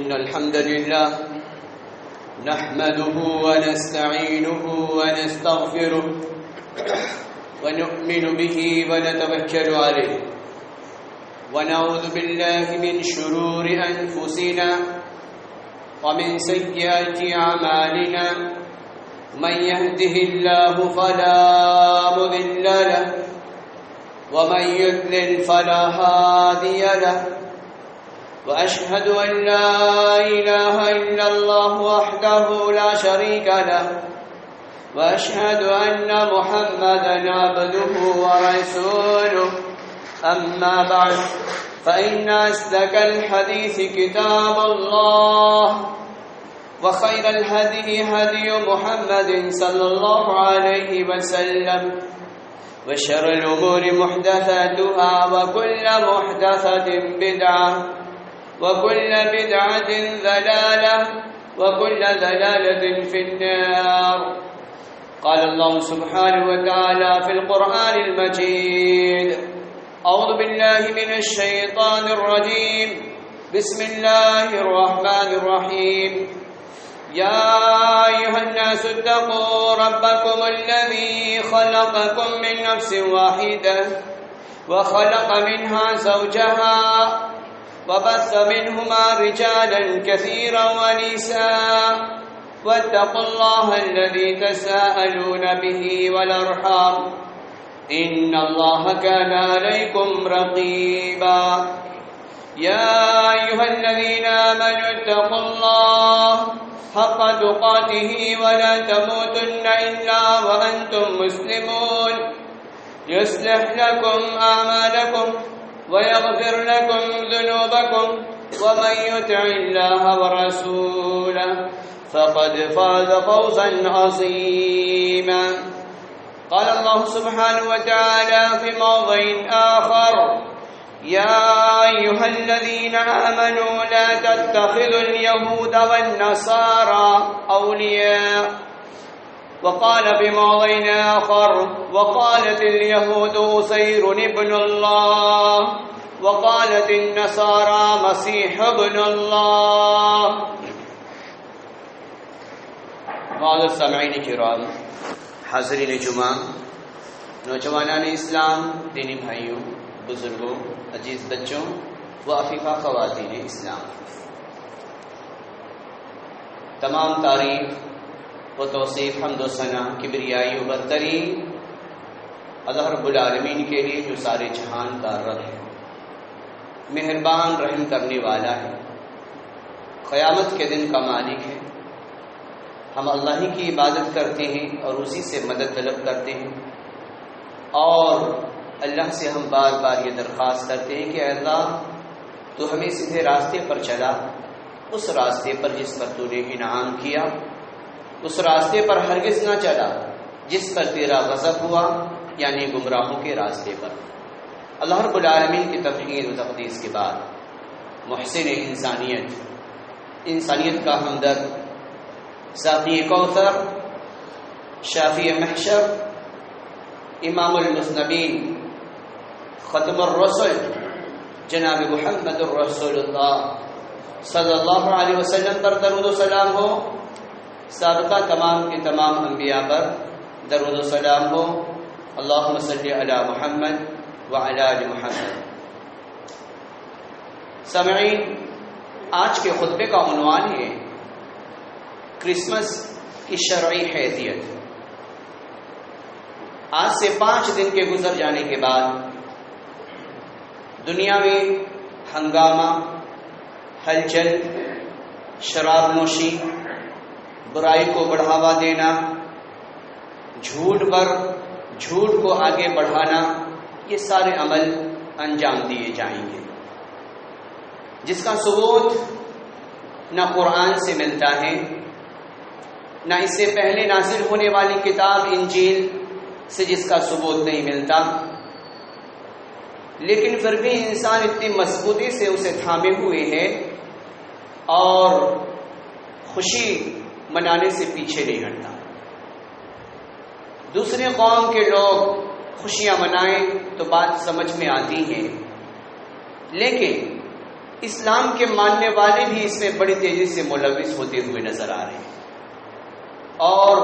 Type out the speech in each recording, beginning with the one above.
إن الحمد لله نحمده ونستعينه ونستغفره ونؤمن به ونتوكل عليه ونعوذ بالله من شرور أنفسنا ومن سيئات أعمالنا من يهده الله فلا مضل له ومن يضلل فلا هادي له وأشهد أن لا إله إلا الله وحده لا شريك له وأشهد أن محمدا عبده ورسوله أما بعد فإن أصدق الحديث كتاب الله وخير الهدي هدي محمد صلى الله عليه وسلم وشر الأمور محدثاتها وكل محدثة بدعة وكل بدعة ضلالة وكل ضلالة في النار. قال الله سبحانه وتعالى في القرآن المجيد: أعوذ بالله من الشيطان الرجيم. بسم الله الرحمن الرحيم. يا أيها الناس اتقوا ربكم الذي خلقكم من نفس واحدة وخلق منها زوجها وبث منهما رجالا كثيرا ونساء واتقوا الله الذي تساءلون به والأرحام إن الله كان عليكم رقيبا. يا أيها الذين آمنوا اتقوا الله حق تقاته ولا تموتن إلا وأنتم مسلمون. يصلح لكم أعمالكم ويغفر لكم ذنوبكم ومن يطع الله ورسوله فقد فاز فوزا عظيما. قال الله سبحانه وتعالى في موضع آخر: يا أيها الذين آمنوا لا تتخذوا اليهود والنصارى أولياء. وقال بموضع آخر: وقالت اليهود عزير ابن الله وقالت النصارى مسيح ابن الله. معزز سامعین کرام، حاضرین جمعہ، نوجوانان اسلام، دینی بھائیوں، بزرگوں، عزیز بچوں و عفیفہ خواتین اسلام، تمام تعریف و توصیف، حمد و ثنا، کبریائی و برتری اللہ رب العالمین کے لیے جو سارے جہان کا رب ہے، مہربان رحم کرنے والا ہے، قیامت کے دن کا مالک ہے. ہم اللہ ہی کی عبادت کرتے ہیں اور اسی سے مدد طلب کرتے ہیں، اور اللہ سے ہم بار بار یہ درخواست کرتے ہیں کہ اے اللہ تو ہمیں سیدھے راستے پر چلا، اس راستے پر جس پر تو نے انعام کیا، اس راستے پر ہرگز نہ چلا جس پر تیرا غضب ہوا، یعنی گمراہوں کے راستے پر. اللہ رب العالمین کی توحید و تقدیس کے بعد محسن انسانیت کا ہمدرد، ساقی کوثر، شافی محشر، امام المذنبین، ختم الرسل جناب محمد الرسول اللہ صلی اللہ علیہ وسلم پر درود و سلام ہو، سابقہ تمام کے تمام انبیاء پر درود و سلام ہو. اللہم صلی علی محمد وعلی آل محمد. سامعین، آج کے خطبے کا عنوان ہے کرسمس کی شرعی حیثیت. آج سے 5 دن کے گزر جانے کے بعد دنیا میں ہنگامہ، ہلچل، شراب نوشی، برائی کو بڑھاوا دینا، جھوٹ کو آگے بڑھانا، یہ سارے عمل انجام دیے جائیں گے، جس کا ثبوت نہ قرآن سے ملتا ہے، نہ اس سے پہلے نازل ہونے والی کتاب انجیل سے جس کا ثبوت نہیں ملتا. لیکن پھر بھی انسان اتنی مضبوطی سے اسے تھامے ہوئے ہے اور خوشی منانے سے پیچھے نہیں ہٹتا. دوسرے قوم کے لوگ خوشیاں منائیں تو بات سمجھ میں آتی ہے، لیکن اسلام کے ماننے والے بھی اس میں بڑی تیزی سے ملوث ہوتے ہوئے نظر آ رہے ہیں، اور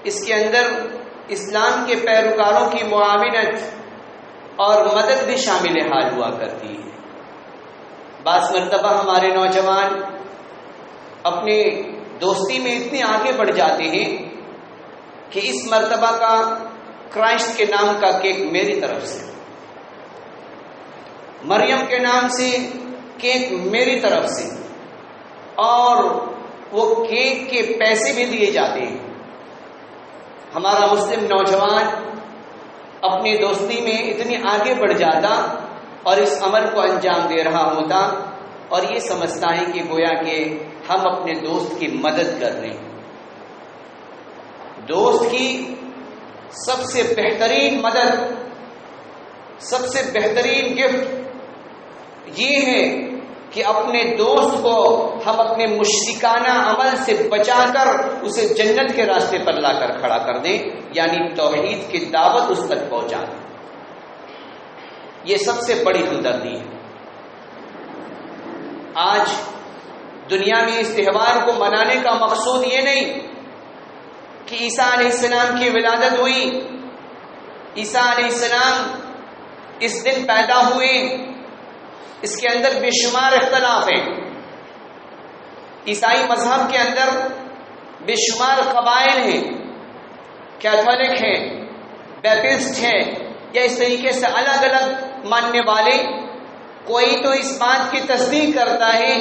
اس کے اندر اسلام کے پیروکاروں کی معاونت اور مدد بھی شامل حال ہوا کرتی ہے۔ بعض مرتبہ ہمارے نوجوان اپنے دوستی میں اتنے آگے بڑھ جاتے ہیں کہ اس مرتبہ کا کرائسٹ کے نام کا کیک میری طرف سے، مریم کے نام سے کیک میری طرف سے، اور وہ کیک کے پیسے بھی دیے جاتے ہیں۔ ہمارا مسلم نوجوان اپنی دوستی میں اتنی آگے بڑھ جاتا اور اس عمل کو انجام دے رہا ہوتا، اور یہ سمجھتا ہے کہ گویا کہ ہم اپنے دوست کی مدد کر رہے ہیں۔ دوست کی سب سے بہترین مدد، سب سے بہترین گفٹ یہ ہے کہ اپنے دوست کو ہم اپنے مشرکانہ عمل سے بچا کر اسے جنت کے راستے پر لا کر کھڑا کر دیں، یعنی توحید کی دعوت اس تک پہنچا دیں۔ یہ سب سے بڑی ہمدردی ہے۔ آج دنیا میں اس تہوار کو منانے کا مقصود یہ نہیں کہ عیسیٰ علیہ السلام کی ولادت ہوئی، عیسیٰ علیہ السلام اس دن پیدا ہوئے، اس کے اندر بے شمار اختلاف ہیں۔ عیسائی مذہب کے اندر بے شمار قبائل ہیں، کیتھولک ہیں، بیپٹسٹ ہیں، یا اس طریقے سے الگ الگ ماننے والے۔ کوئی تو اس بات کی تصدیق کرتا ہے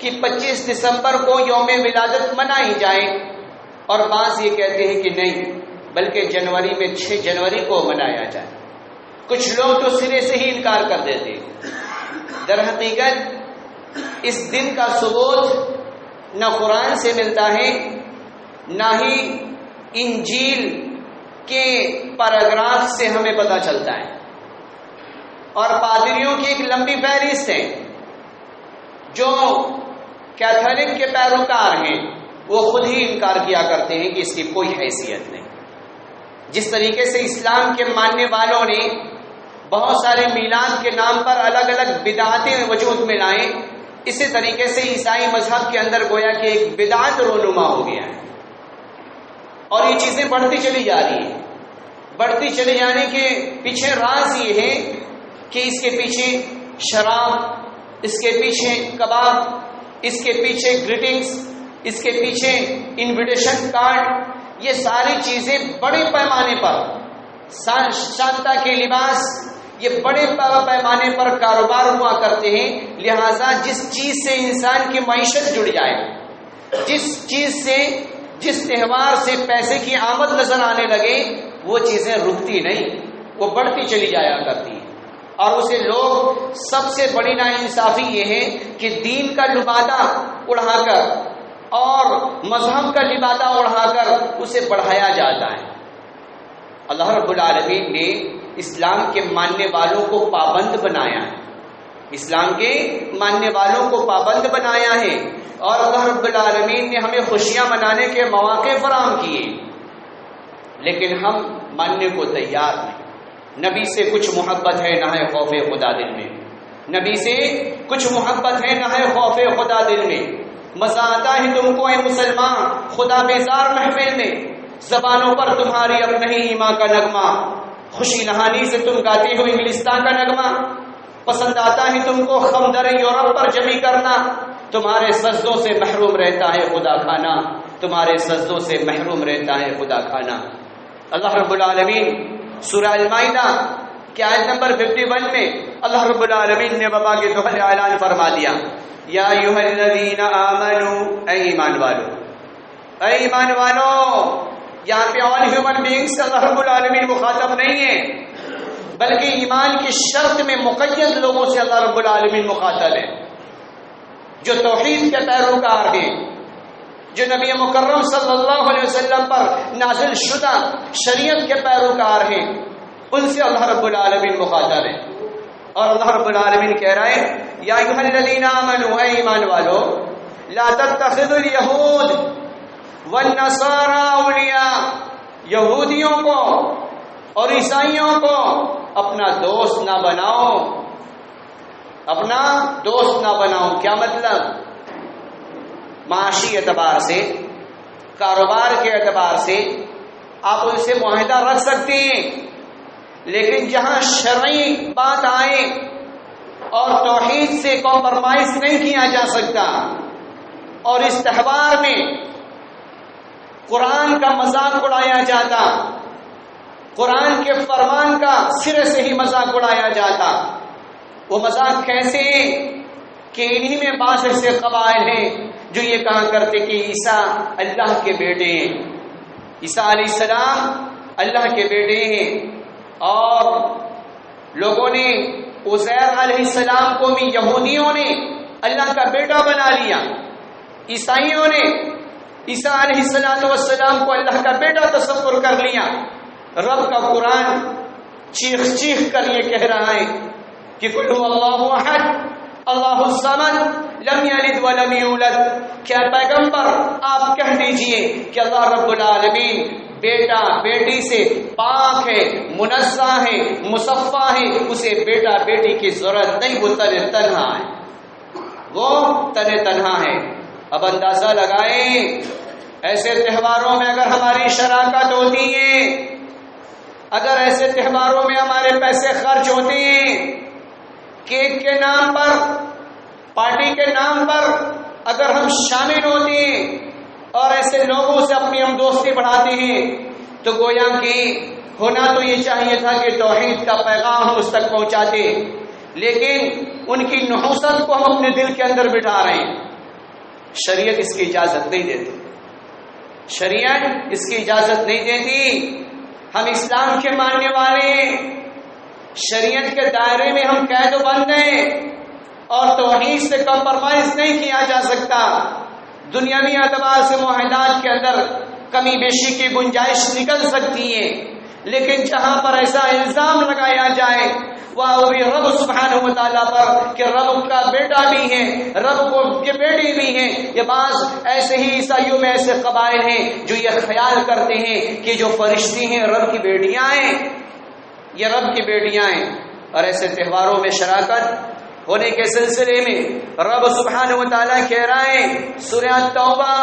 کہ 25 دسمبر کو یوم ولادت منائی جائے، اور بعض یہ کہتے ہیں کہ نہیں بلکہ جنوری میں 6 جنوری کو منایا جائے۔ کچھ لوگ تو سرے سے ہی انکار کر دیتے ہیں۔ در حقیقت اس دن کا ثبوت نہ قرآن سے ملتا ہے، نہ ہی انجیل کے پیراگراف سے ہمیں پتہ چلتا ہے، اور پادریوں کی ایک لمبی فہرست ہے۔ جو کیتھولک کے پیروکار ہیں وہ خود ہی انکار کیا کرتے ہیں کہ اس کی کوئی حیثیت نہیں۔ جس طریقے سے اسلام کے ماننے والوں نے بہت سارے میلاد کے نام پر الگ الگ بدعتیں وجود میں لائیں، اسی طریقے سے عیسائی مذہب کے اندر گویا کہ ایک بدعت رونما ہو گیا ہے، اور یہ چیزیں بڑھتی چلی جا رہی ہیں۔ بڑھتی چلے جانے کے پیچھے راز یہ ہے کہ اس کے پیچھے شراب، اس کے پیچھے کباب، اس کے پیچھے گریٹنگز، اس کے پیچھے انویٹیشن کارڈ، یہ ساری چیزیں بڑے پیمانے پر، سانتا کے لباس، یہ بڑے پیمانے پر کاروبار ہوا کرتے ہیں۔ لہٰذا جس چیز سے انسان کی معیشت جڑ جائے، جس چیز سے، جس تہوار سے پیسے کی آمد نظر آنے لگے، وہ چیزیں رکتی نہیں، وہ بڑھتی چلی جایا کرتی ہیں۔ اور اسے لوگ، سب سے بڑی ناانصافی یہ ہے کہ دین کا لبادہ اڑا کر اور مذہب کا لبادہ اڑا کر اسے بڑھایا جاتا ہے۔ اللہ رب العالمین نے اسلام کے ماننے والوں کو پابند بنایا ہے، اسلام کے ماننے والوں کو پابند بنایا ہے، اور اللہ رب العالمین نے ہمیں خوشیاں منانے کے مواقع فراہم کیے، لیکن ہم ماننے کو تیار نہیں۔ نبی سے کچھ محبت ہے، نہ ہے خوف خدا دل میں، نبی سے کچھ محبت ہے، نہ ہے خوف خدا دل میں۔ مزہ آتا ہے تم کو اے مسلمان خدا بیزار محفل میں، زبانوں پر تمہاری اب نہیں ایمان کا نغمہ، خوشی نہانی سے تم گاتے ہو انگلستان کا نغمہ۔ پسند آتا ہے تم کو خمدر یورپ پر جمی کرنا، تمہارے سجدوں سے محروم رہتا ہے خدا کھانا، تمہارے سجدوں سے محروم رہتا ہے خدا کھانا۔ اللہ رب العالمین سورہ المائدہ کی آیت نمبر 51 میں اللہ رب العالمین نے وبا کے دوہرے اعلان فرما دیا، یا ایھا الذین آمنوا، اے ایمان والو، اے ایمان والو۔ یہاں پہ آل ہیومن بینگز سے اللہ رب العالمین مخاطب نہیں ہے، بلکہ ایمان کی شرط میں مقید لوگوں سے اللہ رب العالمین مخاطب ہے، جو توحید کے پیروکار ہیں، جو نبی مکرم صلی اللہ علیہ وسلم پر نازل شدہ شریعت کے پیروکار ہیں، ان سے اللہ رب العالمین مخاطب ہے۔ اور اللہ رب العالمین کہہ رہا ہے، یا ایھا الذین آمنوا، اے ایمان والو، لا تتخذوا الیہود والنصارى اولیاء، یہودیوں کو اور عیسائیوں کو اپنا دوست نہ بناؤ، اپنا دوست نہ بناؤ. کیا مطلب؟ معاشی اعتبار سے، کاروبار کے اعتبار سے آپ ان سے معاہدہ رکھ سکتے ہیں، لیکن جہاں شرعی بات آئے اور توحید سے کمپرمائز نہیں کیا جا سکتا، اور اس تہوار میں قرآن کا مذاق اڑایا جاتا، قرآن کے فرمان کا سرے سے ہی مذاق اڑایا جاتا. وہ مذاق کیسے کہ انہی میں بعض ایسے قبائل ہیں جو یہ کہا کرتے کہ عیسیٰ اللہ کے بیٹے ہیں، عیسیٰ علیہ السلام اللہ کے بیٹے ہیں، اور لوگوں نے عزیر علیہ السلام کو بھی، یہودیوں نے اللہ کا بیٹا بنا لیا، عیسائیوں نے عیسیٰ علیہ السلام کو اللہ کا بیٹا تصور کر لیا. رب کا قرآن چیخ چیخ کر یہ کہہ رہا ہے کہ قل هو اللہ احد اللہ الصمد لم یلد ولم یولد. کیا پیغمبر آپ کہہ دیجئے کہ اللہ رب العالمین بیٹا بیٹی سے پاک ہے، منزہ ہے، مصفا ہے، اسے بیٹا بیٹی کی ضرورت نہیں، وہ تنہا ہے، وہ تنہا ہے. اب اندازہ لگائیں ایسے تہواروں میں اگر ہماری شراکت ہوتی ہے، اگر ایسے تہواروں میں ہمارے پیسے خرچ ہوتے ہیں، کیک کے نام پر، پارٹی کے نام پر اگر ہم شامل ہوتے ہیں اور ایسے لوگوں سے اپنی ہم دوستی بڑھاتے ہیں، تو گویا کہ ہونا تو یہ چاہیے تھا کہ توحید کا پیغام ہم اس تک پہنچاتے، لیکن ان کی نحوست کو ہم اپنے دل کے اندر بٹھا رہے ہیں. شریعت اس کی اجازت نہیں دیتی، شریعت اس کی اجازت نہیں دیتی. ہم اسلام کے ماننے والے ہیں، شریعت کے دائرے میں ہم قید و بند ہیں، اور توحید سے کمپرمائز نہیں کیا جا سکتا. دنیاوی اعتبار سے معاہدات کے اندر کمی بیشی کی گنجائش نکل سکتی ہے، لیکن جہاں پر ایسا الزام لگایا جائے وہ بھی رب سبحانہ و تعالیٰ پر کہ رب کا بیٹا بھی ہے، رب کو کے بیٹی بھی ہیں. یہ بعض ایسے ہی عیسائیوں میں ایسے قبائل ہیں جو یہ خیال کرتے ہیں کہ جو فرشتی ہیں رب کی بیٹیاں ہیں، یہ رب کی بیٹیاں ہیں. اور ایسے تہواروں میں شراکت ہونے کے سلسلے میں رب سبحانہ و تعالیٰ کہہ رہا ہے سورہ توبہ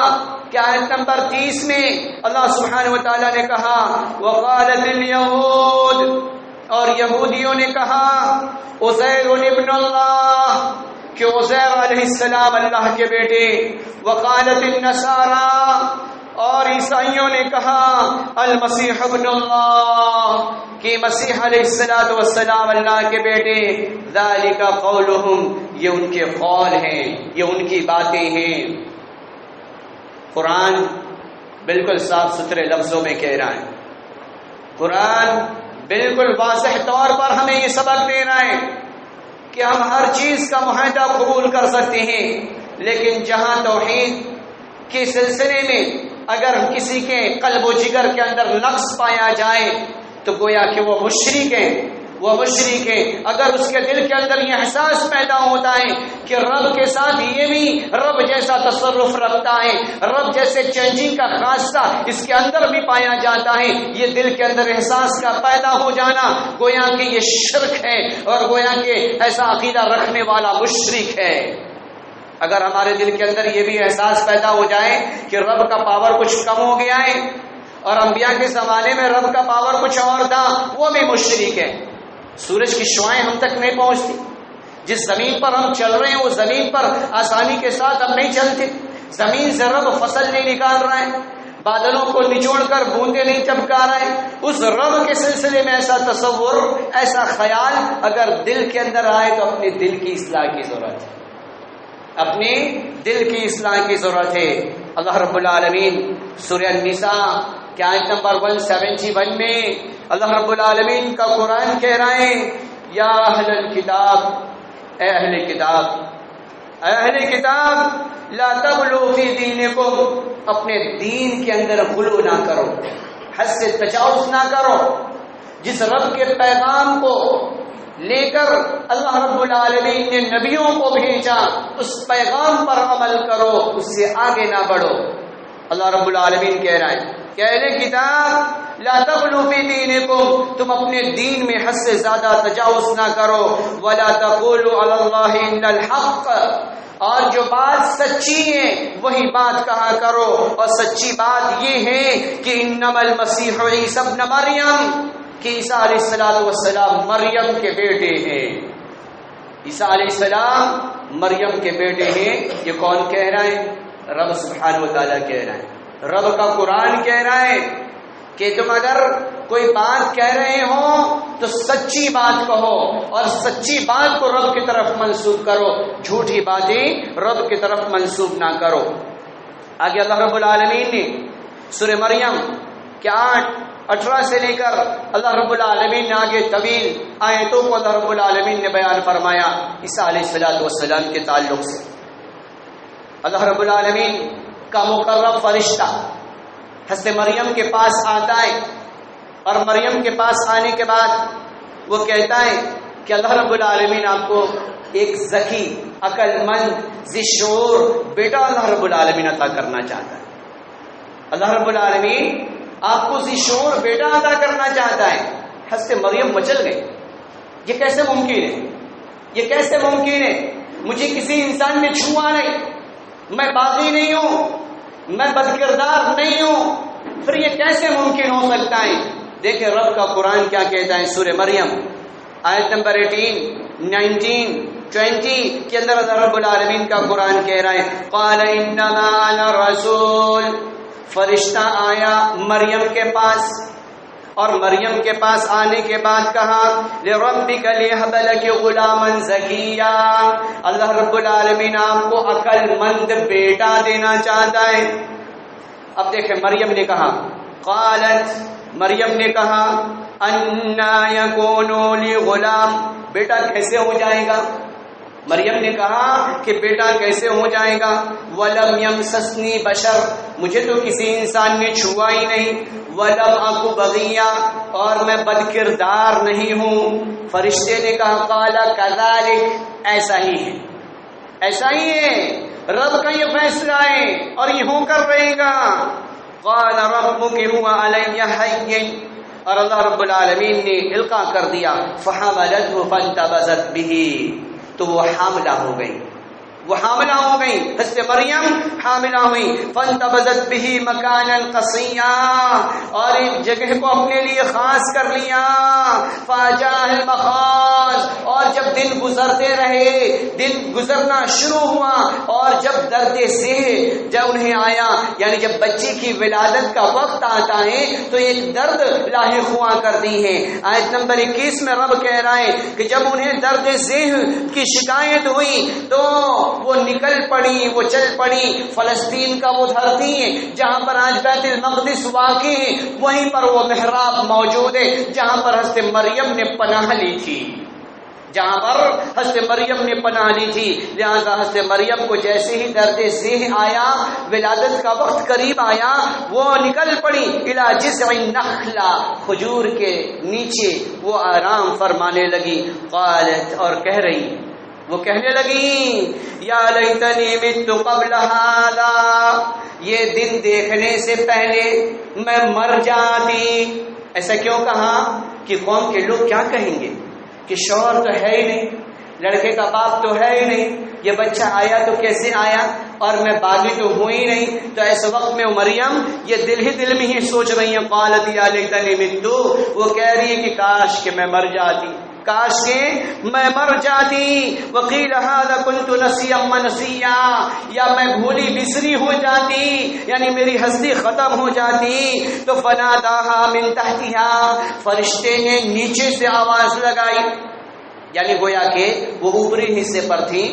کی آیت نمبر 30 میں اللہ سبحانہ و تعالیٰ نے کہا وقالت الیہود، اور یہودیوں نے کہا عزیر ابن اللہ، کہ عزیر علیہ السلام اللہ کے بیٹے. وقالت النصارى، اور عیسائیوں نے کہا المسیح ابن اللہ، کہ مسیح علیہ السلام اللہ کے بیٹے. ذالک قولہم، یہ ان کے قول ہیں، یہ ان کی باتیں ہیں. قرآن بالکل صاف ستھرے لفظوں میں کہہ رہا ہے، قرآن بالکل واضح طور پر ہمیں یہ سبق دے رہا ہے کہ ہم ہر چیز کا معاہدہ قبول کر سکتے ہیں، لیکن جہاں توحید کے سلسلے میں اگر کسی کے قلب و جگر کے اندر نقص پایا جائے تو گویا کہ وہ مشرک ہے، وہ مشرک ہے. اگر اس کے دل کے اندر یہ احساس پیدا ہوتا ہے کہ رب کے ساتھ یہ بھی رب جیسا تصرف رکھتا ہے، رب جیسے چینجنگ کا خاصہ اس کے اندر بھی پایا جاتا ہے، یہ دل کے اندر احساس کا پیدا ہو جانا گویا کہ یہ شرک ہے، اور گویا کہ ایسا عقیدہ رکھنے والا مشرک ہے. اگر ہمارے دل کے اندر یہ بھی احساس پیدا ہو جائے کہ رب کا پاور کچھ کم ہو گیا ہے، اور انبیاء کے زمانے میں رب کا پاور کچھ اور تھا، وہ بھی مشرک ہے. سورج کی شعاعیں ہم تک نہیں پہنچتی، جس زمین پر ہم چل رہے ہیں وہ زمین پر آسانی کے ساتھ ہم نہیں چلتے. زمین سے رب فصل نہیں نکال رہا ہے، بادلوں کو نچوڑ کر بوندے نہیں چمکا رہا ہے. اس رب کے سلسلے میں ایسا تصور، ایسا خیال اگر دل کے اندر آئے تو اپنے دل کی اصلاح کی ضرورت ہے، اپنے دل کی اصلاح کی ضرورت ہے. اللہ رب العالمین سورہ النساء کی آیت نمبر 171 میں اللہ رب العالمین کا قرآن کہہ رہے ہیں یا اہل الکتاب، اے اہل کتاب، اے اہل کتاب لا تغلوا فی دینکم، اپنے دین کے اندر غلو نہ کرو، حد سے تجاوز نہ کرو. جس رب کے پیغام کو لے کر اللہ رب العالمین نے نبیوں کو بھیجا اس پیغام پر عمل کرو، اس سے آگے نہ بڑھو. اللہ رب العالمین کہہ رہا ہے کہ اہل کتاب لا تغلوا فی دینکم، تم اپنے دین میں حد سے زیادہ تجاوز نہ کرو، ولا تقولوا علی اللہ الا الحق، اور جو بات سچی ہے وہی بات کہا کرو، اور سچی بات یہ ہے کہ انما المسیح عیسی ابن مریم، کہ عیسیٰ علیہ السلام مریم کے بیٹے ہیں، عیسیٰ علیہ السلام مریم کے بیٹے ہیں۔ یہ کون کہہ رہا ہے؟ رب سبحانہ و تعالیٰ کہہ رہا ہے، رب کا قرآن کہہ رہا ہے کہ تم اگر کوئی بات کہہ رہے ہو تو سچی بات کہو، اور سچی بات کو رب کی طرف منسوب کرو، جھوٹی باتیں رب کی طرف منسوب نہ کرو۔ آگے اللہ رب العالمین نے سورہ مریم کے 8-18 سے لے کر اللہ رب العالمین نے آگے طویل آیتوں کو اللہ رب العالمین نے بیان فرمایا عیسیٰ علیہ السلام کے تعلق سے۔ اللہ رب العالمین کا مقرب فرشتہ حضرت مریم کے پاس آتا ہے، اور مریم کے پاس آنے کے بعد وہ کہتا ہے کہ اللہ رب العالمین آپ کو ایک ذکی، عقل مند، ذی شعور بیٹا اللہ رب العالمین عطا کرنا چاہتا ہے۔ اللہ رب العالمین آپ کو ذی شعور بیٹا عطا کرنا چاہتا ہے۔ حضرت مریم مچل گئی، یہ کیسے ممکن ہے؟ یہ کیسے ممکن ہے؟ مجھے کسی انسان نے چھوا نہیں، میں باغی نہیں ہوں، میں بد کردار نہیں ہوں، پھر یہ کیسے ممکن ہو سکتا ہے؟ دیکھیں رب کا قرآن کیا کہتا ہے سورہ مریم آیت نمبر 18، 19، 20 کے اندر اللہ رب العالمین کا قرآن کہہ رہا ہے قال انما انا رسول، فرشتہ آیا مریم کے پاس، اور مریم کے پاس آنے کے بعد کہا لربک لیہب لک غلاما زکیا، اللہ رب العالمین آپ کو عقل مند بیٹا دینا چاہتا ہے۔ اب دیکھیں مریم نے کہا، قالت، مریم نے کہا انا یکون لی غلام، بیٹا کیسے ہو جائے گا؟ مریم نے کہا کہ بیٹا کیسے ہو جائے گا؟ وَلَمْ يَمْسَسْنِي بَشَرٌ، مجھے تو کسی انسان نے چھوا ہی نہیں، وَلَمْ أَكُ بَغِيًّا، اور میں بد کردار نہیں ہوں۔ فرشتے نے کہا قَالَ كَذَلِكَ، ایسا ہی ہے، ایسا ہی ہے، رب کا یہ فیصلہ ہے اور یہ ہو کر رہے گا۔ قَالَ رَبُّكِ هُوَ عَلَيَّ هَيِّنٌ، اور اللہ رب العالمین نے القا کر دیا فَحَمَلَتْهُ فَانْتَبَذَتْ بِهِ، تو وہ حاملہ ہو گئی، وہ حاملہ ہو گئی، حضرت مریم حاملہ ہوئی، فانتبذت به مکانا قصیا، اور ایک جگہ کو اپنے لیے خاص کر لیا، فاجاء المخاض، اور جب دن گزرتے رہے، دن گزرنا شروع ہوا، اور جب درد ذہ جب انہیں آیا، یعنی جب بچے کی ولادت کا وقت آتا ہے تو ایک درد لاحق ہوا کرتی ہے۔ آیت نمبر 21 میں رب کہہ رہا ہے کہ جب انہیں درد ذہ کی شکایت ہوئی تو وہ نکل پڑی، وہ چل پڑی، فلسطین کا وہ دھرتی ہے جہاں پر آج بیت المقدس واقع ہے، وہیں پر وہ محراب موجود ہے جہاں پر حضرت مریم نے پناہ لی تھی، جہاں پر حضرت مریم نے پناہ لی تھی۔ لہذا حضرت مریم کو جیسے ہی درد ذہ آیا، ولادت کا وقت قریب آیا، وہ نکل پڑی الی جذع النخلہ، کھجور کے نیچے وہ آرام فرمانے لگی۔ قالت، اور کہہ رہی، وہ کہنے لگی یا لیتنی مت قبل ھذا، یہ دن دیکھنے سے پہلے میں مر جاتی۔ ایسا کیوں کہا کہ قوم کے لوگ کیا کہیں گے کہ شوہر تو ہے ہی نہیں، لڑکے کا باپ تو ہے ہی نہیں، یہ بچہ آیا تو کیسے آیا، اور میں باغی تو ہوں ہی نہیں۔ تو ایسے وقت میں مریم یہ دل میں ہی سوچ رہی ہے قالت یا لیتنی مت، وہ کہہ رہی ہے کہ کاش کہ میں مر جاتی، کاش کہ میں مر جاتی۔ وقیل ھذا کنت نسیا منسیا، یا میں بھولی بسری ہو جاتی، یعنی میری ہستی ختم ہو جاتی۔ تو فناداھا من تحتھا، فرشتے نے نیچے سے آواز لگائی، یعنی گویا کہ وہ اوپری حصے پر تھی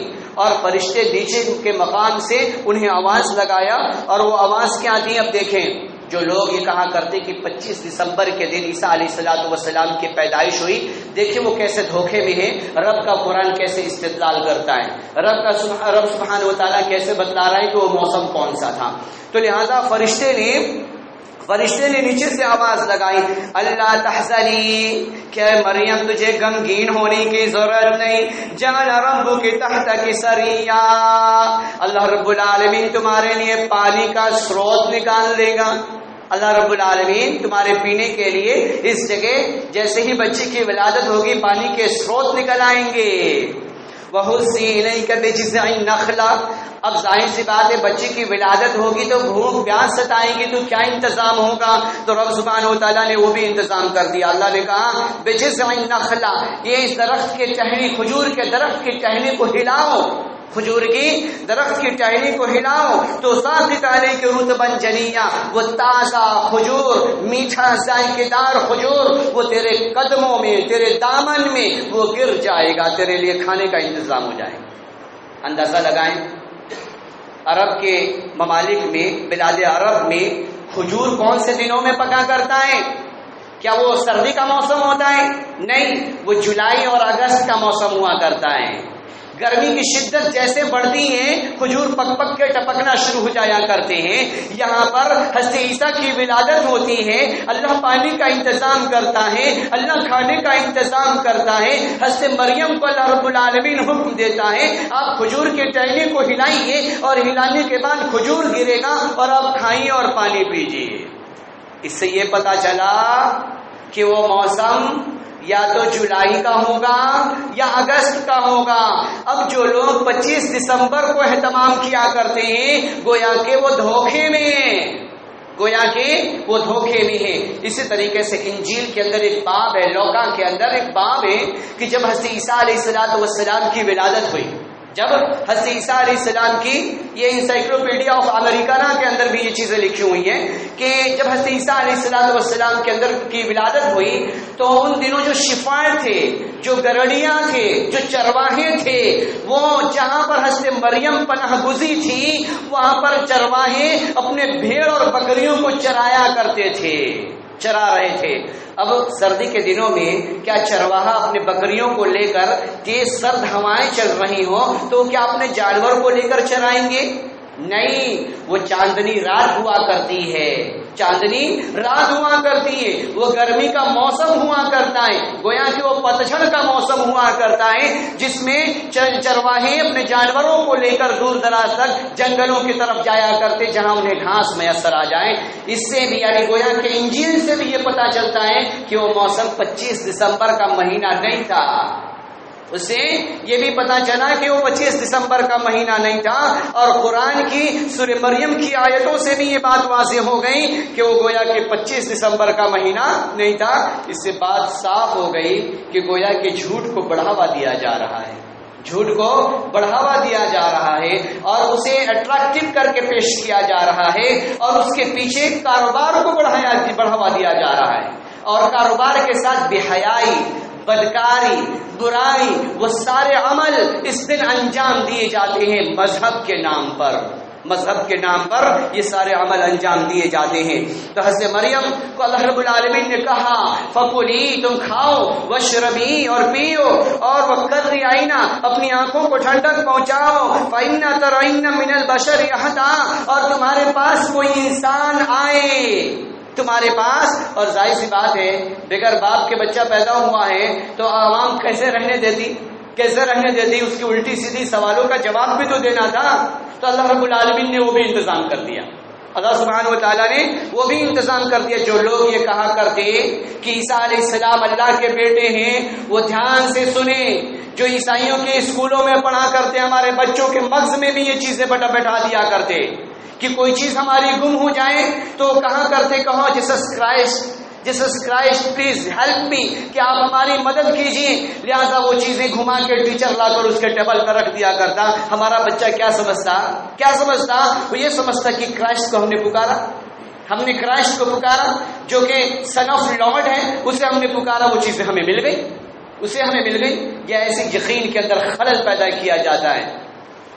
اور فرشتے نیچے کے مقام سے انہیں آواز لگایا، اور وہ آواز کیا تھی؟ اب دیکھیں، جو لوگ یہ کہا کرتے کہ 25 دسمبر کے دن عیسیٰ علیہ السلام کی پیدائش ہوئی، دیکھیں وہ کیسے دھوکے میں ہے، رب کا قرآن کیسے استدلال کرتا ہے، رب سبحانہ و تعالیٰ کیسے بتلا رہا ہے کہ وہ موسم کون سا تھا۔ تو لہذا فرشتے نے نیچے سے آواز لگائی اللہ تحزنی، کہ مریم تجھے غمگین ہونے کی ضرورت نہیں، جعل ربک تحتک سریا، اللہ رب العالمین تمہارے لیے پانی کا سروت نکال دے گا۔ اللہ رب العالمین تمہارے پینے کے لیے اس جگہ جیسے ہی بچے کی ولادت ہوگی پانی کے سروت نکل آئیں گے. وَهُزِّي إِلَيْكَ بِجِذْعِ النَّخْلَةِ. اب ظاہر سی بات ہے بچے کی ولادت ہوگی تو بھوک پیاس ستائیں گی تو کیا انتظام ہوگا؟ تو رب سبحانہ و تعالیٰ نے وہ بھی انتظام کر دیا. اللہ نے کہا بِجِذْعِ النَّخْلَةِ، یہ اس درخت کے ٹہنی، کھجور کے درخت کی ٹہنی کو ہلاؤ، کھجور کی درخت کی ٹہنی کو ہلاؤ تو ساقط علیک رطبا جنیا، وہ تازہ کھجور، میٹھا ذائقے دار کھجور وہ تیرے قدموں میں، تیرے دامن میں وہ گر جائے گا، تیرے لیے کھانے کا انتظام ہو جائے گا. اندازہ لگائیں عرب کے ممالک میں، بلاد عرب میں کھجور کون سے دنوں میں پکا کرتا ہے؟ کیا وہ سردی کا موسم ہوتا ہے؟ نہیں، وہ جولائی اور اگست کا موسم ہوا کرتا ہے. گرمی کی شدت جیسے بڑھتی ہے کھجور پک پک کے ٹپکنا شروع ہو جایا کرتے ہیں. یہاں پر حضرت عیسیٰ کی ولادت ہوتی ہے، اللہ پانی کا انتظام کرتا ہے، اللہ کھانے کا انتظام کرتا ہے. حضرت مریم کو اللہ رب العالمین حکم دیتا ہے آپ کھجور کے ٹہنی کو ہلائیے اور ہلانے کے بعد کھجور گرے گا اور آپ کھائیے اور پانی پیجیے. اس سے یہ پتا چلا کہ وہ موسم یا تو جولائی کا ہوگا یا اگست کا ہوگا. اب جو لوگ 25 دسمبر کو اہتمام کیا کرتے ہیں گویا کہ وہ دھوکے میں ہیں، گویا کہ وہ دھوکے میں ہیں. اسی طریقے سے انجیل کے اندر ایک باب ہے، لوکا کے اندر ایک باب ہے کہ جب حضرت عیسیٰ علیہ السلام کی ولادت ہوئی، جب حضرت عیسیٰ علیہ السلام کی، یہ انسائکلوپیڈیا آف امریکانا کے اندر بھی یہ چیزیں لکھی ہوئی ہیں کہ جب حضرت عیسیٰ علیہ السلام کے اندر کی ولادت ہوئی تو ان دنوں جو شفاعت تھے، جو گرڑیاں تھے، جو چرواہے تھے، وہ جہاں پر حضرت مریم پناہ گزی تھی وہاں پر چرواہے اپنے بھیڑ اور بکریوں کو چرایا کرتے تھے، چرا رہے تھے. اب سردی کے دنوں میں کیا چرواہا اپنے بکریوں کو لے کر تیز سرد ہوائیں چل رہی ہوں تو کیا اپنے جانور کو لے کر چرائیں گے؟ نہیں، وہ چاندنی رات ہوا کرتی ہے، چاندنی رات ہوا کرتی ہے، وہ گرمی کا موسم ہوا کرتا ہے، گویا کہ وہ پتجھڑ کا موسم ہوا کرتا ہے جس میں چرواہے اپنے جانوروں کو لے کر دور دراز تک جنگلوں کی طرف جایا کرتے جہاں انہیں گھاس میسر آ جائے. اس سے بھی یعنی گویا کہ انجیل سے بھی یہ پتا چلتا ہے کہ وہ موسم 25 دسمبر کا مہینہ نہیں تھا. اس سے یہ بھی پتا چلا کہ وہ 25 دسمبر کا مہینہ نہیں تھا. اور قرآن کی سورہ مریم کی آیتوں سے بھی یہ بات واضح ہو گئی کہ وہ گویا کہ 25 دسمبر کا مہینہ نہیں تھا. اس سے بات صاف ہو گئی کہ گویا کہ جھوٹ کو بڑھاوا دیا جا رہا ہے، جھوٹ کو بڑھاوا دیا جا رہا ہے اور اسے اٹریکٹو کر کے پیش کیا جا رہا ہے اور اس کے پیچھے کاروبار کو بڑھاوا دیا جا رہا ہے. اور کاروبار کے ساتھ بے حیائی، بدکاری، برائی، وہ سارے عمل اس دن انجام دیے جاتے ہیں مذہب کے نام پر، مذہب کے نام پر یہ سارے عمل انجام دیے جاتے ہیں. تو حضرت مریم کو اللہ رب العالمین نے کہا فَقُلِي، تم کھاؤ، وَاشْرَبِي، اور پیو، اور وَقَرِّ عَيْنَا، اپنی آنکھوں کو ٹھنڈک پہنچاؤ، فَإِنَّ تَرَيْنَ مِنَ الْبَشَرِ أَحَدًا، اور تمہارے پاس کوئی انسان آئے تمہارے پاس. اور ظاہر سی بات ہے بغیر باپ کے بچہ پیدا ہوا ہے تو عوام کیسے رہنے دیتی، کیسے رہنے دیتی؟ اس کی الٹی سیدھی سوالوں کا جواب بھی تو دینا تھا. تو اللہ رب العالمین نے وہ بھی انتظام کر دیا، اللہ سبحانہ و تعالیٰ نے وہ بھی انتظام کر دیا. جو لوگ یہ کہا کرتے کہ عیسیٰ علیہ السلام اللہ کے بیٹے ہیں وہ دھیان سے سنیں. جو عیسائیوں کے اسکولوں میں پڑھا کرتے ہمارے بچوں کے مغز میں بھی یہ چیزیں بٹھا دیا کرتے کہ کوئی چیز ہماری گم ہو جائے تو کہاں کرتے، کہو Jesus Christ please help me, کہ آپ ہماری مدد کیجیے. لہذا وہ چیزیں گھما کے ٹیچر لا کر اس کے ٹیبل پر رکھ دیا کرتا. ہمارا بچہ کیا سمجھتا؟ وہ یہ سمجھتا کہ کرائسٹ کو ہم نے پکارا، ہم نے کرائسٹ کو پکارا جو کہ سن آف لارڈ ہے، اسے ہم نے پکارا، وہ چیزیں ہمیں مل گئی، اسے ہمیں مل گئی. یا ایسے یقین کے اندر خلل پیدا کیا جاتا ہے.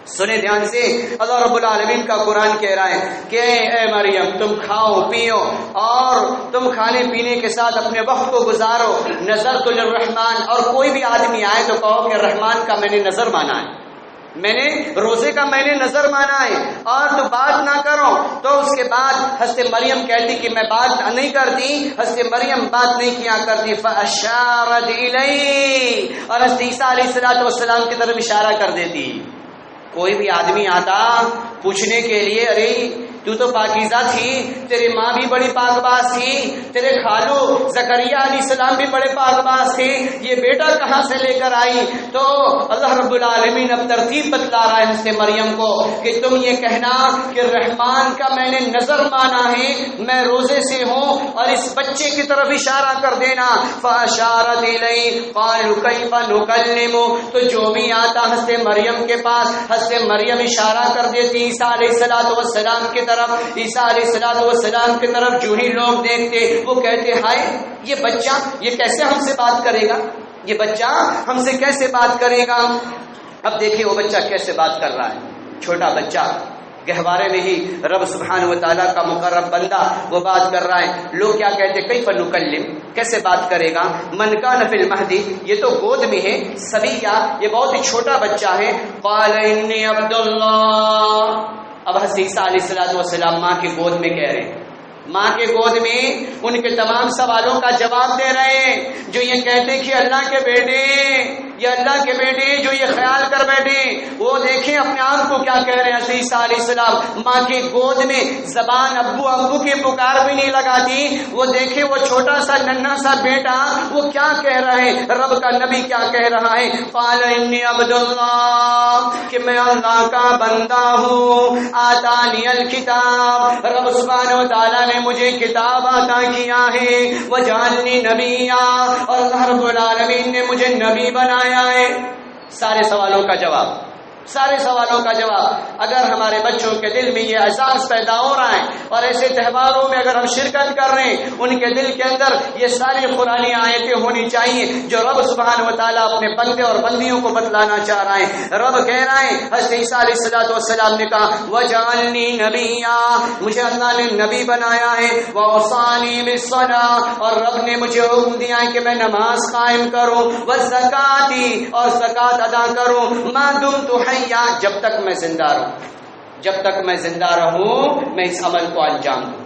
سنیں دھیان سے، اللہ رب العالمین کا قرآن کہہ رہا ہے کہ اے مریم تم کھاؤ پیو اور تم کھانے پینے کے ساتھ اپنے وقت کو گزارو. نظرت للرحمن، اور کوئی بھی آدمی آئے تو کہو کہ رحمان کا میں نے نظر مانا ہے، میں نے روزے کا میں نے نظر مانا ہے، اور تو بات نہ کرو. تو اس کے بعد حضرت مریم کہتی کہ میں بات نہیں کرتی، حضرت مریم بات نہیں کیا کرتی. فاشارت الی، اور حضرت عیسیٰ علیہ السلام کی طرف اشارہ کر دیتی. کوئی بھی آدمی آتا پوچھنے کے لیے ارے تو تو پاکیزہ تھی، تیری ماں بھی بڑی پاک باز تھی، تیرے خالو زکریا علیہ السلام بھی بڑے پاک باز تھے، یہ بیٹا کہاں سے لے کر آئی؟ تو اللہ رب العالمین اب ترتیب بتلا رہا ہے حضرت مریم کو کہ تم یہ کہنا کہ رحمان کا میں نے نظر مانا ہے، میں روزے سے ہوں، اور اس بچے کی طرف اشارہ کر دینا۔ فاشارت الیہ قالوا کیف نکلم، تو جو بھی آتا حضرت مریم کے پاس، حضرت مریم اشارہ کر دیتی عیسیٰ علیہ السلام کی طرف، عیسیٰ علیہ السلام کی طرف جو ہی لوگ دیکھتے وہ کہتے ہائے یہ بچہ یہ کیسے ہم سے بات کرے گا، یہ بچہ ہم سے کیسے بات کرے گا۔ اب دیکھیں وہ بچہ کیسے بات کر رہا ہے، چھوٹا بچہ گہوارے میں ہی رب سبحانہ و تعالیٰ کا مقرب بندہ وہ بات کر رہا ہے۔ لوگ کیا کہتے کیف نکلم، کیسے بات کرے گا، من کان فی المہدی، یہ تو گود میں ہے، صبیہ یہ بہت ہی چھوٹا بچہ ہے۔ قال انی عبد اللہ، اب حضرت عیسیٰ علیہ السلام ماں کی گود میں کہہ رہے ہیں، ماں کے گود میں ان کے تمام سوالوں کا جواب دے رہے ہیں جو یہ کہتے کہ اللہ کے بیٹے، یہ اللہ کے بیٹے جو یہ خیال کر بیٹھے، وہ دیکھیں اپنے آپ کو کیا کہہ رہے ہیں۔ حضرت عیسیٰ علیہ السلام ماں کی گود میں زبان ابو ابو کی پکار بھی نہیں لگاتی، وہ دیکھیں وہ چھوٹا سا ننھا سا بیٹا وہ کیا کہہ رہا ہے، رب کا نبی کیا کہہ رہا ہے، قال انی عبد اللہ، کہ میں اللہ کا بندہ ہوں، آتانی الکتاب، رب سبحانہ و تعالیٰ نے مجھے کتاب عطا کیا ہے، وجعلنی نبیا، اور اللہ رب العالمین نے مجھے نبی بنایا ہے۔ سارے سوالوں کا جواب، سارے سوالوں کا جواب۔ اگر ہمارے بچوں کے دل میں یہ احساس پیدا ہو رہا ہے اور ایسے تہواروں میں اگر ہم شرکت کر رہے ہیں، ان کے دل کے اندر یہ ساری قرآنی آیتیں ہونی چاہیے جو رب سبحانہ و تعالیٰ اپنے بندے اور بندیوں کو بتلانا چاہ رہا ہے۔ رب کہہ رہا ہے، حضرت عیسیٰ علیہ السلام نے کہا وجعلنی نبیا، مجھے اللہ نے نبی بنایا ہے، واوصانی بالصلاۃ، اور رب نے مجھے حکم دیا ہے کہ میں نماز قائم کروں، والزکاۃ، اور زکات ادا کروں، ما دمت حیا، جب تک میں زندہ رہوں، جب تک میں زندہ رہوں میں اس عمل کو انجام دوں۔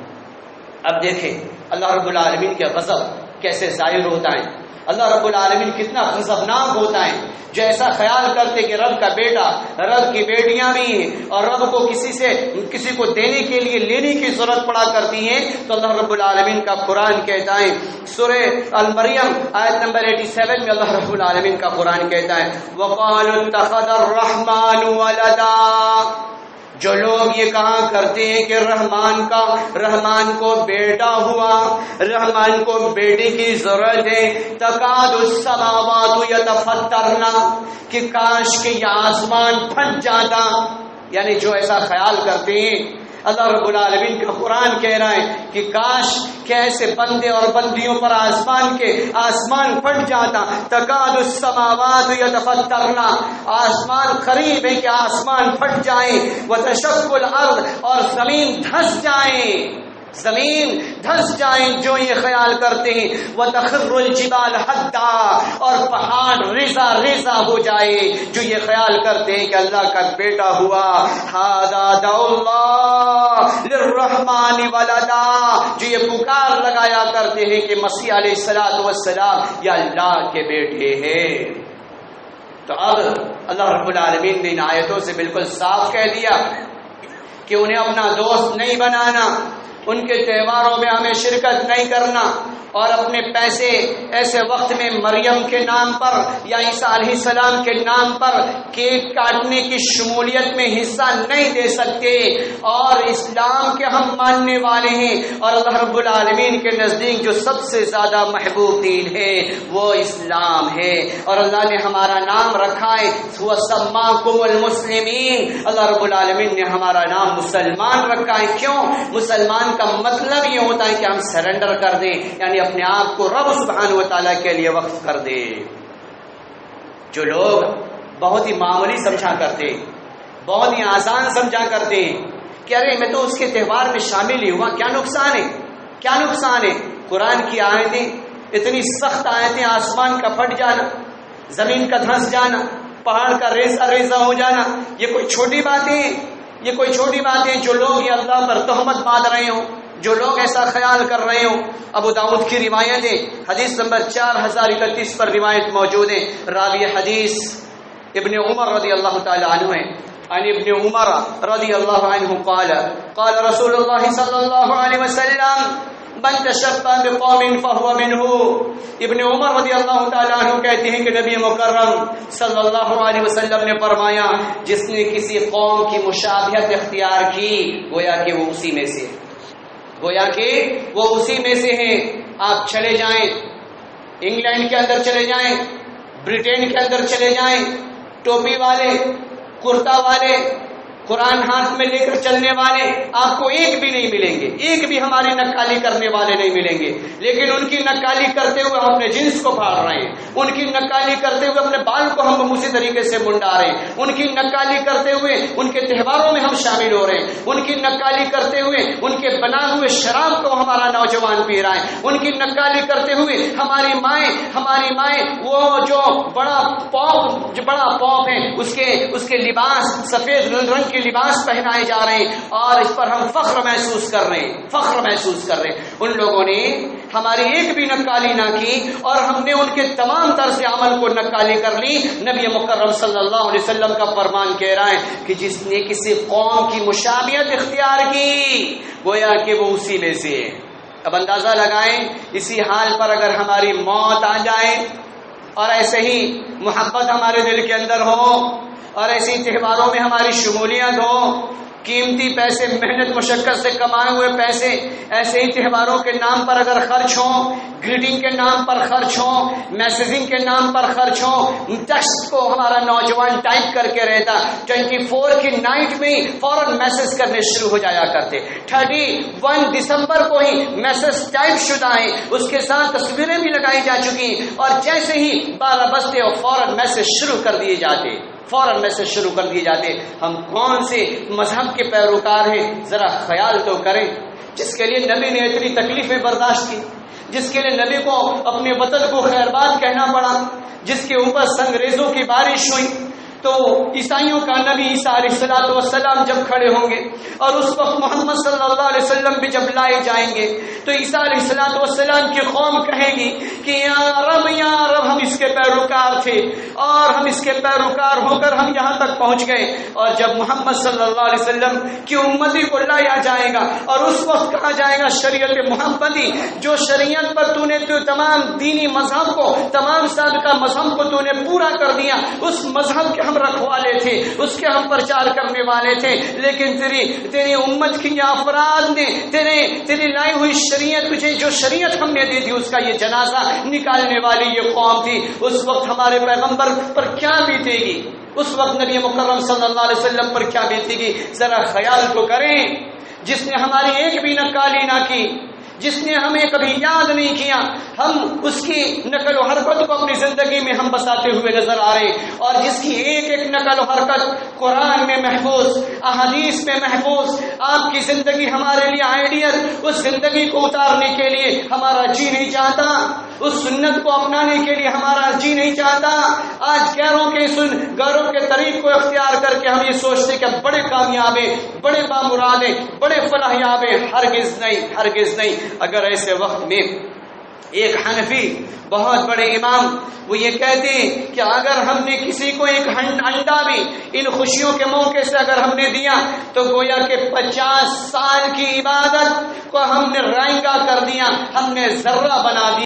اب دیکھیں اللہ رب العالمین کے غضب کیسے ظاہر ہوتا ہے، اللہ رب العالمین کتنا غضبناک ہوتا ہے جو ایسا خیال کرتے کہ رب کا بیٹا، رب کی بیٹیاں بھی ہیں اور رب کو کسی کو دینے کے لیے لینے کی ضرورت پڑا کرتی ہیں، تو اللہ رب العالمین کا قرآن کہتا ہے سورہ المریم آیت نمبر 87 میں اللہ رب العالمین کا قرآن کہتا ہے وَقَالُوا اتَّخَذَ الرَّحْمَنُ وَلَدًا، جو لوگ یہ کہا کرتے ہیں کہ رحمان کو بیٹا ہوا، رحمان کو بیٹے کی ضرورت ہے، تکاد السماوات یتفطرن، کہ کاش کہ یہ آسمان پھٹ جاتا، یعنی جو ایسا خیال کرتے ہیں اللہ رب العالمین کا قرآن کہہ رہا ہے کہ کاش کہ ایسے بندے اور بندیوں پر آسمان پھٹ جاتا، تکاد السماوات یتفطرن، آسمان قریب ہے کہ آسمان پھٹ جائے، وتشق الارض، اور زمین دھنس جائیں جو یہ خیال کرتے ہیں، وتخر الجبال حدا، اور پہاڑ ریزہ ہو جائے جو یہ خیال کرتے ہیں کہ اللہ کا بیٹا ہوا، ھذا دعوا اللہ للرحمن ولدا، جو یہ پکار لگایا کرتے ہیں کہ مسیح علیہ السلام یا اللہ کے بیٹے ہیں۔ تو اب اللہ رب العالمین نے ان آیتوں سے بالکل صاف کہہ دیا کہ انہیں اپنا دوست نہیں بنانا، ان کے تہواروں میں ہمیں شرکت نہیں کرنا، اور اپنے پیسے ایسے وقت میں مریم کے نام پر یا عیسیٰ علیہ السلام کے نام پر کیک کاٹنے کی شمولیت میں حصہ نہیں دے سکتے، اور اسلام کے ہم ماننے والے ہیں، اور اللہ رب العالمین کے نزدیک جو سب سے زیادہ محبوب دین ہے وہ اسلام ہے، اور اللہ نے ہمارا نام رکھا ہے وَسَمَّاكُمُ الْمُسْلِمِينَ، اللہ رب العالمین نے ہمارا نام مسلمان رکھا ہے۔ کیوں؟ مسلمان کا مطلب یہ ہوتا ہے کہ ہم سرنڈر کر دیں، یعنی اپنے آپ کو رب سبحانہ و تعالیٰ کے لیے وقف کر دے۔ جو لوگ بہت ہی معمولی سمجھا کرتے، بہت ہی آسان سمجھا کرتے کہ ارے میں تو اس کے تہوار میں شامل ہی ہوا، کیا نقصان ہے، کیا نقصان ہے۔ قرآن کی آیتیں اتنی سخت آیتیں، آسمان کا پھٹ جانا، زمین کا دھنس جانا، پہاڑ کا ریزہ ہو جانا، یہ کوئی چھوٹی باتیں، یہ کوئی چھوٹی باتیں جو لوگ یہ اللہ پر تہمت باندھ رہے ہوں، جو لوگ ایسا خیال کر رہے ہوں۔ ابو داؤد کی روایت ہے، حدیث نمبر 4031 پر روایت موجود ہے، راوی حدیث ابن عمر رضی اللہ تعالی عنہ ہے۔ عن ابن عمر رضی اللہ عنہ قال قال رسول اللہ صلی اللہ علیہ وسلم من تشبہ بقوم فہو منہ. ابن عمر رضی اللہ تعالیٰ عنہ کہتے ہیں کہ نبی مکرم صلی اللہ علیہ وسلم نے فرمایا جس نے کسی قوم کی مشابہت اختیار کی گویا کہ وہ اسی میں سے ہیں. آپ چلے جائیں انگلینڈ کے اندر چلے جائیں, برٹین کے اندر چلے جائیں, ٹوپی والے, کرتا والے, قرآن ہاتھ میں لے کر چلنے والے آپ کو ایک بھی نہیں ملیں گے, ایک بھی ہماری نقالی کرنے والے نہیں ملیں گے. لیکن ان کی نقالی کرتے ہوئے ہم اپنے جنس کو پھاڑ رہے ہیں, ان کی نقالی کرتے ہوئے اپنے بال کو ہم اسی طریقے سے منڈا رہے ہیں, ان کی نقالی کرتے ہوئے ان کے تہواروں میں ہم شامل ہو رہے ہیں, ان کی نقالی کرتے ہوئے ان کے بنا ہوئے شراب کو ہمارا نوجوان پی رہا ہے, ان کی نقالی کرتے ہوئے ہماری مائیں وہ جو بڑا پاپ ہے اس کے لباس سفید رنگ کے لباس پہنائے جا رہے ہیں اور اس پر ہم فخر محسوس کر رہے ہیں. ان لوگوں نے ہماری ایک بھی نقالی نہ کی اور ہم نے ان کے تمام طرز عمل کو نقالی کر لی. نبی مکرم صلی اللہ علیہ وسلم کا فرمان کہہ رہا ہے کہ جس نے کسی قوم کی مشابہت اختیار کی گویا کہ وہ اسی میں سے ہے. اب اندازہ لگائیں اسی حال پر اگر ہماری موت آ جائے اور ایسے ہی محبت ہمارے دل کے اندر ہو اور ایسی تہواروں میں ہماری شمولیت ہو, قیمتی پیسے محنت مشقت سے کمائے ہوئے پیسے ایسے ہی تہواروں کے نام پر اگر خرچ ہوں, گریٹنگ کے نام پر خرچ ہوں, میسیجنگ کے نام پر خرچ ہوں, ٹیکسٹ کو ہمارا نوجوان ٹائپ کر کے رہتا 24 کی نائٹ میں ہی فوراً میسج کرنے شروع ہو جایا کرتے, 31 دسمبر کو ہی میسج ٹائپ شدہ ہیں, اس کے ساتھ تصویریں بھی لگائی جا چکی اور جیسے ہی 12 بجتے اور فوراً میسج شروع کر دیے جاتے. ہم کون سے مذہب کے پیروکار ہیں ذرا خیال تو کریں. جس کے لیے نبی نے اتنی تکلیفیں برداشت کی, جس کے لیے نبی کو اپنے وطن کو خیرباد کہنا پڑا, جس کے اوپر سنگریزوں کی بارش ہوئی, تو عیسائیوں کا نبی عیسیٰ علیہ السلام جب کھڑے ہوں گے اور اس وقت محمد صلی اللہ علیہ وسلم بھی جب لائے جائیں گے تو عیسیٰ علیہ السلام کی قوم کہے گی کہ یا رب ہم اس کے پیروکار تھے اور ہم اس کے پیروکار ہو کر ہم یہاں تک پہنچ گئے. اور جب محمد صلی اللہ علیہ وسلم کی امتی کو لایا جائے گا اور اس وقت کہا جائے گا شریعت محمدی, جو شریعت پر تو نے تو تمام دینی مذہب کو, تمام سابقہ مذہب کو تو نے پورا کر دیا, اس مذہب کے ہم رکھوالے تھے, اس کے ہم پرچار کرنے والے تھے, لیکن تیری امت کی افراد نے تیری لائی ہوئی شریعت, تجھے جو شریعت ہم نے دی تھی اس کا یہ جنازہ نکالنے والی یہ قوم تھی. اس وقت ہمارے پیغمبر پر کیا بیتے گی, اس وقت نبی مکرم صلی اللہ علیہ وسلم پر کیا بیتے گی, ذرا خیال تو کریں. جس نے ہماری ایک بھی نقالی نہ کی, جس نے ہمیں کبھی یاد نہیں کیا, ہم اس کی نقل و حرکت کو اپنی زندگی میں ہم بساتے ہوئے نظر آ رہے ہیں, اور جس کی ایک ایک نقل و حرکت قرآن میں محفوظ, احادیث میں محفوظ, آپ کی زندگی ہمارے لیے آئیڈیل, اس زندگی کو اتارنے کے لیے ہمارا جی نہیں چاہتا, اس سنت کو اپنانے کے لیے ہمارا جی نہیں چاہتا. آج غیروں کے طریق کو اختیار کر کے ہم یہ سوچتے کہ بڑے کامیاب ہیں, بڑے بامراد ہیں, بڑے فلاحیاب ہیں. ہرگز نہیں. اگر ایسے وقت میں ایک حنفی بہت بڑے امام وہ یہ کہتے ہیں کہ اگر ہم نے کسی کو ایک انڈا بھی ان خوشیوں کے موقع سے اگر ہم نے دیا تو گویا کہ 50 سال کی عبادت کو ہم نے رائگاں کر دیا, ہم نے ذرہ بنا دیا.